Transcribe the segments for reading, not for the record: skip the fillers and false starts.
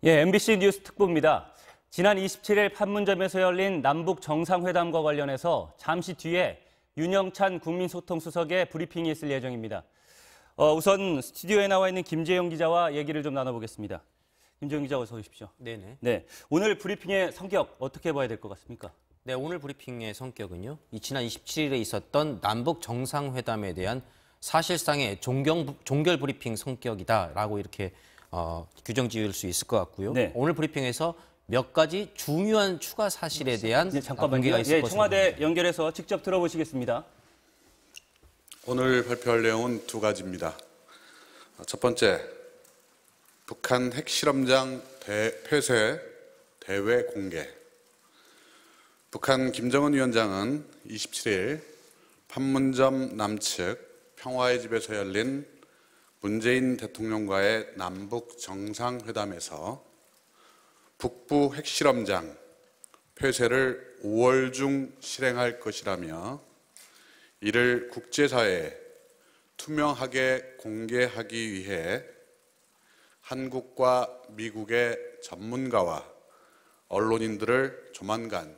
예, MBC 뉴스 특보입니다. 지난 27일 판문점에서 열린 남북 정상회담과 관련해서 잠시 뒤에 윤영찬 국민소통수석의 브리핑이 있을 예정입니다. 우선 스튜디오에 나와 있는 김재영 기자와 얘기를 좀 나눠보겠습니다. 김재영 기자 어서 오십시오. 네네. 네, 오늘 브리핑의 성격 어떻게 봐야 될 것 같습니까? 네, 오늘 브리핑의 성격은요. 지난 27일에 있었던 남북 정상회담에 대한 사실상의 종결 브리핑 성격이다라고 이렇게 규정 지을 수 있을 것 같고요. 네. 오늘 브리핑에서 몇 가지 중요한 추가 사실에 대한 공개가 있을 것으로 청와대 보입니다. 연결해서 직접 들어보시겠습니다. 오늘 발표할 내용은 두 가지입니다. 첫 번째, 북한 핵실험장 폐쇄 대외 공개. 북한 김정은 위원장은 27일 판문점 남측 평화의 집에서 열린 문재인 대통령과의 남북 정상회담에서 북부 핵실험장 폐쇄를 5월 중 실행할 것이라며 이를 국제사회에 투명하게 공개하기 위해 한국과 미국의 전문가와 언론인들을 조만간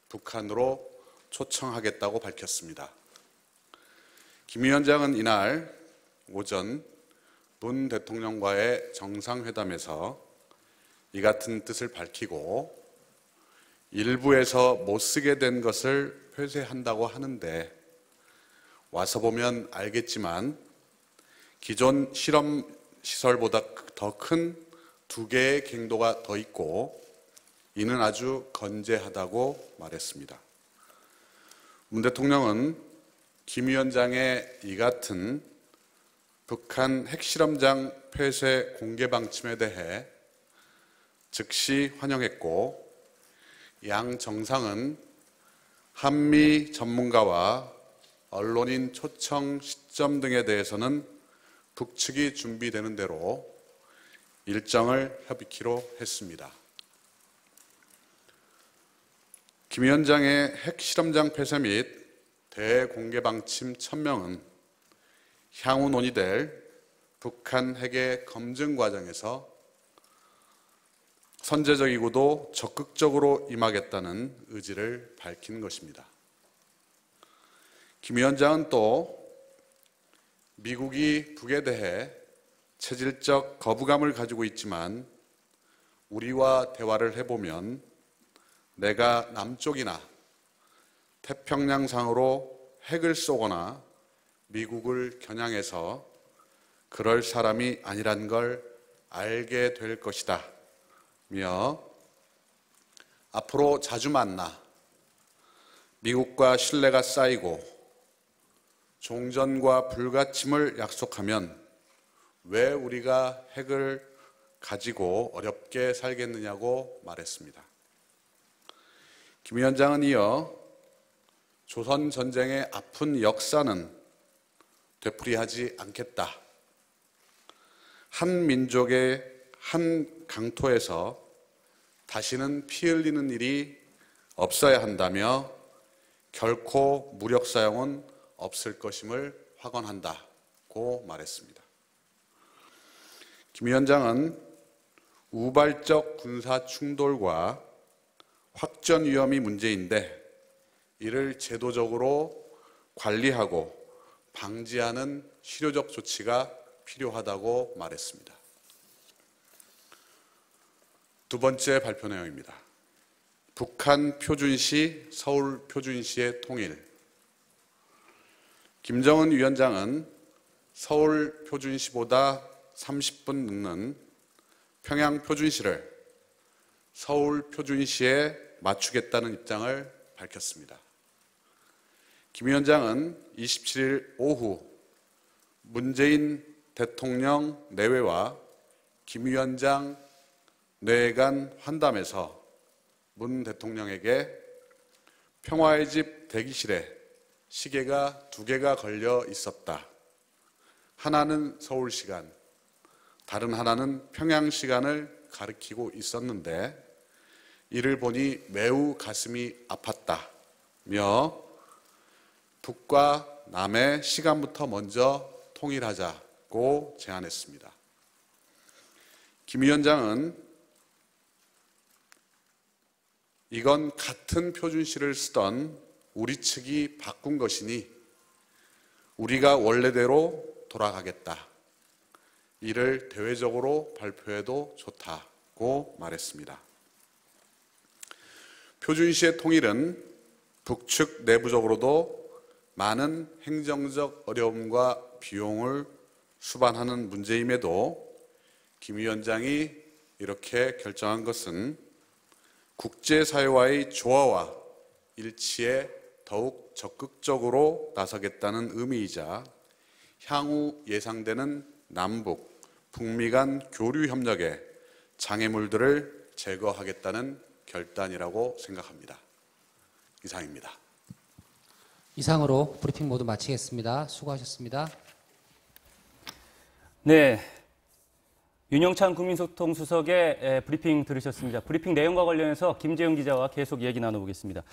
북한으로 초청하겠다고 밝혔습니다. 김 위원장은 이날 오전 문 대통령과의 정상회담에서 이 같은 뜻을 밝히고 일부에서 못 쓰게 된 것을 폐쇄한다고 하는데 와서 보면 알겠지만 기존 실험 시설보다 더 큰 두 개의 갱도가 더 있고 이는 아주 건재하다고 말했습니다. 문 대통령은 김 위원장의 이 같은 북한 핵실험장 폐쇄 공개 방침에 대해 즉시 환영했고 양 정상은 한미 전문가와 언론인 초청 시점 등에 대해서는 북측이 준비되는 대로 일정을 협의키로 했습니다. 김 위원장의 핵실험장 폐쇄 및 대공개 방침 천명은 향후 논의될 북한 핵의 검증 과정에서 선제적이고도 적극적으로 임하겠다는 의지를 밝힌 것입니다. 김 위원장은 또 미국이 북에 대해 체질적 거부감을 가지고 있지만 우리와 대화를 해보면 내가 남쪽이나 태평양상으로 핵을 쏘거나 미국을 겨냥해서 그럴 사람이 아니란 걸 알게 될 것이다 며 앞으로 자주 만나 미국과 신뢰가 쌓이고 종전과 불가침을 약속하면 왜 우리가 핵을 가지고 어렵게 살겠느냐고 말했습니다. 김 위원장은 이어 조선 전쟁의 아픈 역사는 되풀이하지 않겠다. 한 민족의 한 강토에서 다시는 피 흘리는 일이 없어야 한다며 결코 무력 사용은 없을 것임을 확언한다고 말했습니다. 김 위원장은 우발적 군사 충돌과 확전 위험이 문제인데 이를 제도적으로 관리하고 방지하는 실효적 조치가 필요하다고 말했습니다. 두 번째 발표 내용입니다. 북한 표준시, 서울 표준시의 통일. 김정은 위원장은 서울 표준시보다 30분 늦는 평양 표준시를 서울 표준시에 맞추겠다는 입장을 밝혔습니다. 김 위원장은 27일 오후 문재인 대통령 내외와 김 위원장 내외간 환담에서 문 대통령에게 평화의 집 대기실에 시계가 2개가 걸려 있었다. 하나는 서울 시간, 다른 하나는 평양 시간을 가리키고 있었는데 이를 보니 매우 가슴이 아팠다며 북과 남의 시간부터 먼저 통일하자고 제안했습니다. 김 위원장은 이건 같은 표준시를 쓰던 우리 측이 바꾼 것이니 우리가 원래대로 돌아가겠다. 이를 대외적으로 발표해도 좋다고 말했습니다. 표준시의 통일은 북측 내부적으로도 많은 행정적 어려움과 비용을 수반하는 문제임에도 김 위원장이 이렇게 결정한 것은 국제사회와의 조화와 일치에 더욱 적극적으로 나서겠다는 의미이자 향후 예상되는 남북, 북미 간 교류 협력의 장애물들을 제거하겠다는 결단이라고 생각합니다. 이상입니다. 이상으로 브리핑 모두 마치겠습니다. 수고하셨습니다. 네, 윤영찬 국민소통수석의 브리핑 들으셨습니다. 브리핑 내용과 관련해서 김재영 기자와 계속 얘기 나눠보겠습니다.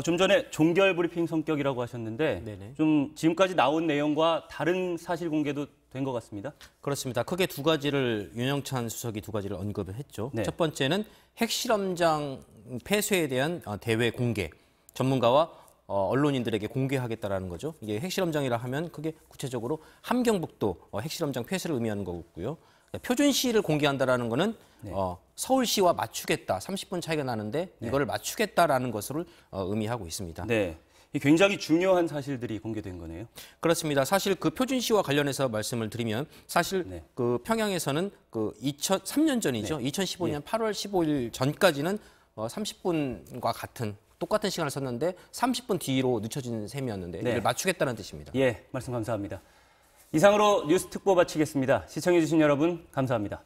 좀 전에 종결 브리핑 성격이라고 하셨는데 네네. 좀 지금까지 나온 내용과 다른 사실 공개도 된 것 같습니다. 그렇습니다. 크게 두 가지를 윤영찬 수석이 두 가지를 언급을 했죠. 네. 첫 번째는 핵실험장 폐쇄에 대한 대외 공개, 전문가와 언론인들에게 공개하겠다라는 거죠. 이게 핵실험장이라 하면 그게 구체적으로 함경북도 핵실험장 폐쇄를 의미하는 거고요. 표준시를 공개한다라는 거는 네. 서울시와 맞추겠다. 30분 차이가 나는데 이거를 맞추겠다라는 것을 의미하고 있습니다. 네, 이 굉장히 중요한 사실들이 공개된 거네요. 그렇습니다. 사실 그 표준시와 관련해서 말씀을 드리면 사실 네. 그 평양에서는 그 3년 전이죠. 2015년 8월 15일 전까지는 30분과 똑같은 시간을 썼는데 30분 뒤로 늦춰진 셈이었는데 네. 이걸 맞추겠다는 뜻입니다. 예, 말씀 감사합니다. 이상으로 뉴스 특보 마치겠습니다. 시청해주신 여러분 감사합니다.